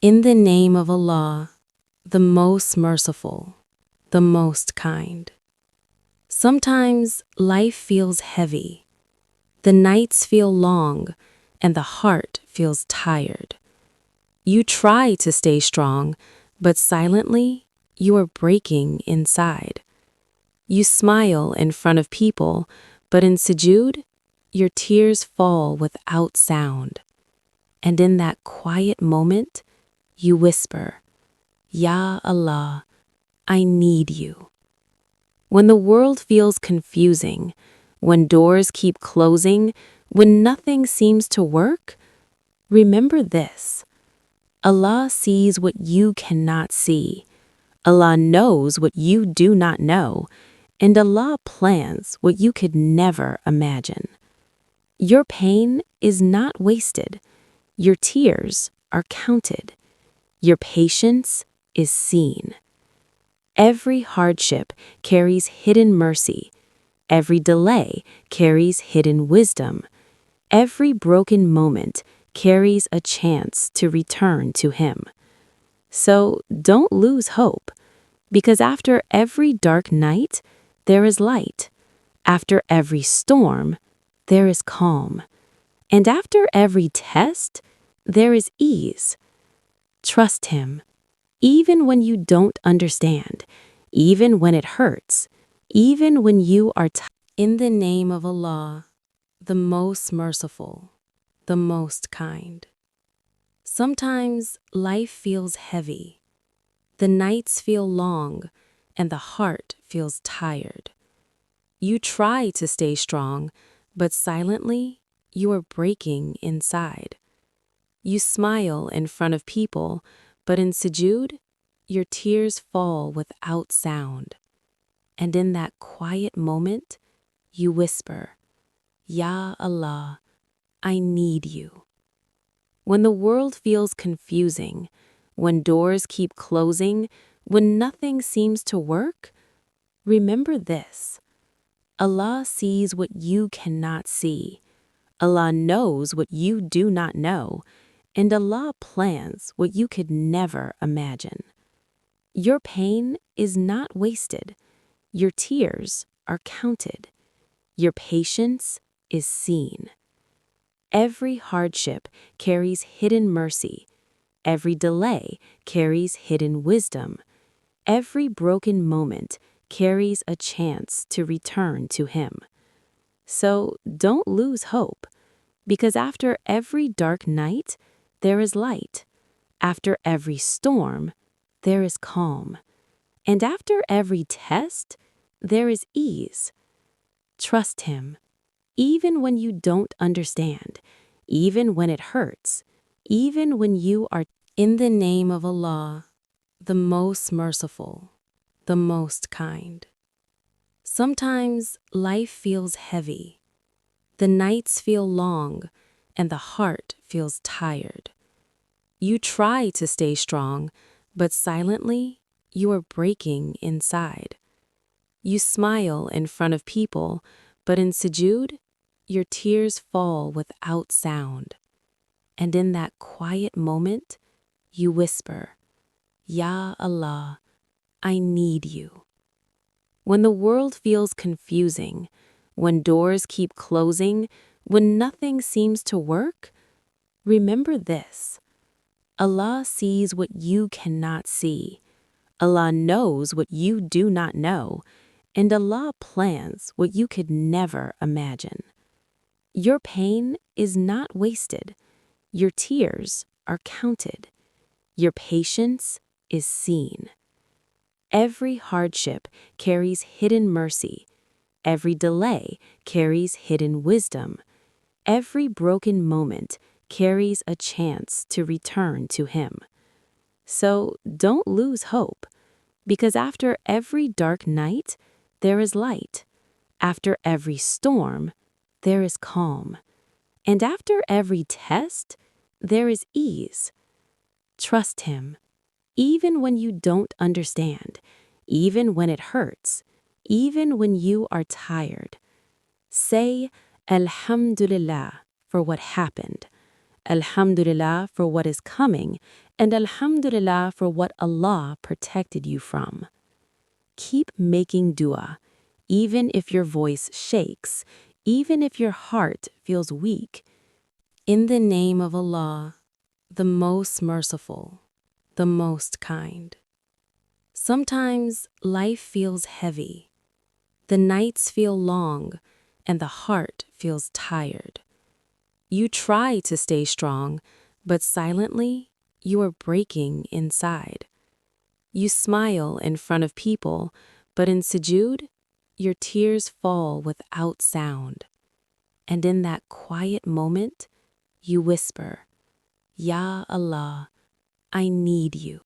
In the name of Allah, the most merciful, the most kind. Sometimes life feels heavy. The nights feel long and the heart feels tired. You try to stay strong, but silently you are breaking inside. You smile in front of people, but in sujood, your tears fall without sound. And in that quiet moment, you whisper, Ya Allah, I need you. When the world feels confusing, when doors keep closing, when nothing seems to work, remember this. Allah sees what you cannot see. Allah knows what you do not know, and Allah plans what you could never imagine. Your pain is not wasted. Your tears are counted. Your patience is seen. Every hardship carries hidden mercy. Every delay carries hidden wisdom. Every broken moment carries a chance to return to Him. So don't lose hope, because after every dark night, there is light. After every storm, there is calm. And after every test, there is ease. Trust Him, even when you don't understand, even when it hurts, even when you are tired. In the name of Allah, the most merciful, the most kind. Sometimes life feels heavy. The nights feel long and the heart feels tired. You try to stay strong, but silently you are breaking inside. You smile in front of people, but in sujood, your tears fall without sound. And in that quiet moment, you whisper, Ya Allah, I need you. When the world feels confusing, when doors keep closing, when nothing seems to work, remember this. Allah sees what you cannot see. Allah knows what you do not know, and Allah plans what you could never imagine. Your pain is not wasted. Your tears are counted. Your patience is seen. Every hardship carries hidden mercy. Every delay carries hidden wisdom. Every broken moment carries a chance to return to Him. So don't lose hope, because after every dark night, there is light. After every storm, there is calm. And after every test, there is ease. Trust Him, even when you don't understand, even when it hurts, even when you are. In the name of Allah, the most merciful, the most kind. Sometimes life feels heavy. The nights feel long and the heart feels tired. You try to stay strong, but silently you are breaking inside. You smile in front of people, but in sujood, your tears fall without sound. And in that quiet moment, you whisper, Ya Allah, I need you. When the world feels confusing, when doors keep closing, when nothing seems to work, remember this. Allah sees what you cannot see. Allah knows what you do not know, and Allah plans what you could never imagine. Your pain is not wasted. Your tears are counted. Your patience is seen. Every hardship carries hidden mercy. Every delay carries hidden wisdom. Every broken moment carries a chance to return to Him. So don't lose hope, because after every dark night, there is light. After every storm, there is calm. And after every test, there is ease. Trust Him, even when you don't understand, even when it hurts, even when you are tired. Say Alhamdulillah for what happened. Alhamdulillah for what is coming, and Alhamdulillah for what Allah protected you from. Keep making dua, even if your voice shakes, even if your heart feels weak. In the name of Allah, the most merciful, the most kind. Sometimes life feels heavy. The nights feel long, and the heart feels tired. You try to stay strong, but silently, you are breaking inside. You smile in front of people, but in sujood, your tears fall without sound. And in that quiet moment, you whisper, Ya Allah, I need you.